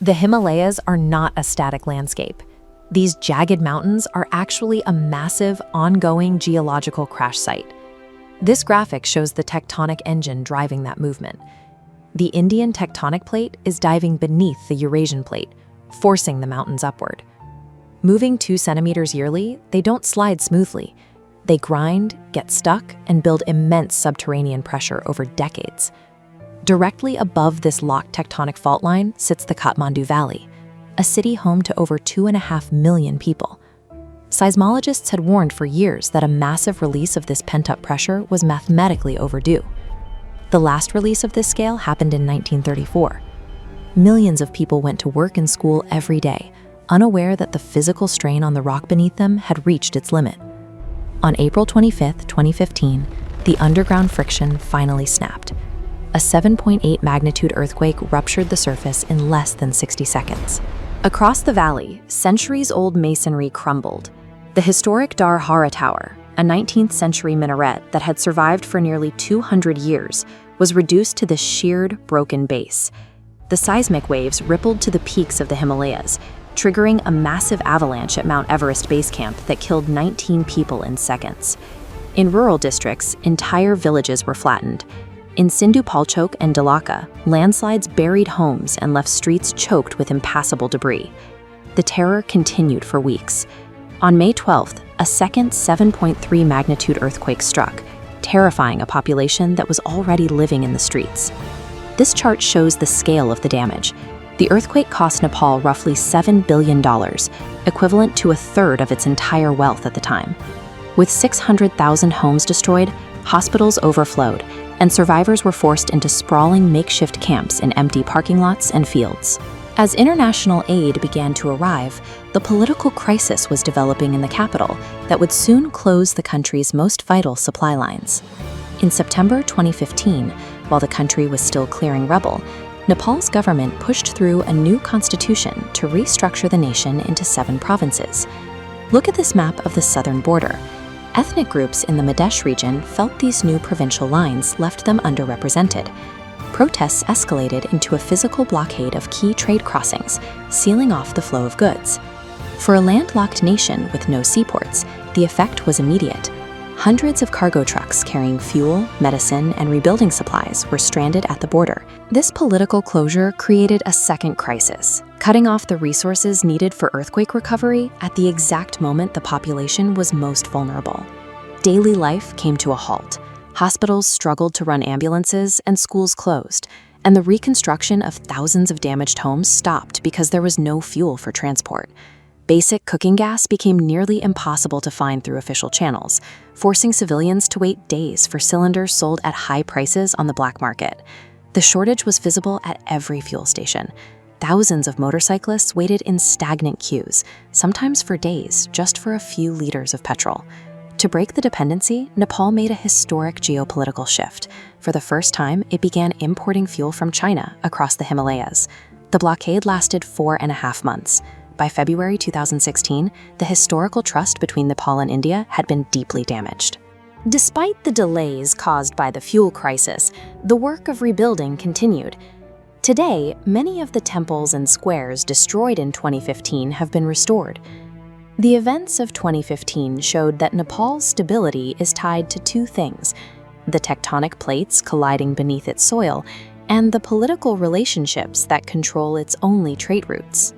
The Himalayas are not a static landscape. These jagged mountains are actually a massive, ongoing geological crash site. This graphic shows the tectonic engine driving that movement. The Indian tectonic plate is diving beneath the Eurasian plate, forcing the mountains upward. Moving 2 centimeters yearly, they don't slide smoothly. They grind, get stuck, and build immense subterranean pressure over decades. Directly above this locked tectonic fault line sits the Kathmandu Valley, a city home to over 2.5 million people. Seismologists had warned for years that a massive release of this pent-up pressure was mathematically overdue. The last release of this scale happened in 1934. Millions of people went to work and school every day, unaware that the physical strain on the rock beneath them had reached its limit. On April 25, 2015, the underground friction finally snapped. A 7.8 magnitude earthquake ruptured the surface in less than 60 seconds. Across the valley, centuries-old masonry crumbled. The historic Dar Hara Tower, a 19th century minaret that had survived for nearly 200 years, was reduced to this sheared, broken base. The seismic waves rippled to the peaks of the Himalayas, triggering a massive avalanche at Mount Everest base camp that killed 19 people in seconds. In rural districts, entire villages were flattened. In Sindhu Palchok and Dhalaka, landslides buried homes and left streets choked with impassable debris. The terror continued for weeks. On May 12th, a second 7.3 magnitude earthquake struck, terrifying a population that was already living in the streets. This chart shows the scale of the damage. The earthquake cost Nepal roughly $7 billion, equivalent to a third of its entire wealth at the time. With 600,000 homes destroyed, hospitals overflowed, and survivors were forced into sprawling makeshift camps in empty parking lots and fields. As international aid began to arrive, the political crisis was developing in the capital that would soon close the country's most vital supply lines. In September 2015, while the country was still clearing rubble, Nepal's government pushed through a new constitution to restructure the nation into 7 provinces. Look at this map of the southern border. Ethnic groups in the Madhesh region felt these new provincial lines left them underrepresented. Protests escalated into a physical blockade of key trade crossings, sealing off the flow of goods. For a landlocked nation with no seaports, the effect was immediate. Hundreds of cargo trucks carrying fuel, medicine, and rebuilding supplies were stranded at the border. This political closure created a second crisis, cutting off the resources needed for earthquake recovery at the exact moment the population was most vulnerable. Daily life came to a halt. Hospitals struggled to run ambulances and schools closed, and the reconstruction of thousands of damaged homes stopped because there was no fuel for transport. Basic cooking gas became nearly impossible to find through official channels, forcing civilians to wait days for cylinders sold at high prices on the black market. The shortage was visible at every fuel station. Thousands of motorcyclists waited in stagnant queues, sometimes for days, just for a few liters of petrol. To break the dependency, Nepal made a historic geopolitical shift. For the first time, it began importing fuel from China across the Himalayas. The blockade lasted 4.5 months. By February 2016, the historical trust between Nepal and India had been deeply damaged. Despite the delays caused by the fuel crisis, the work of rebuilding continued. Today, many of the temples and squares destroyed in 2015 have been restored. The events of 2015 showed that Nepal's stability is tied to 2 things: the tectonic plates colliding beneath its soil and the political relationships that control its only trade routes.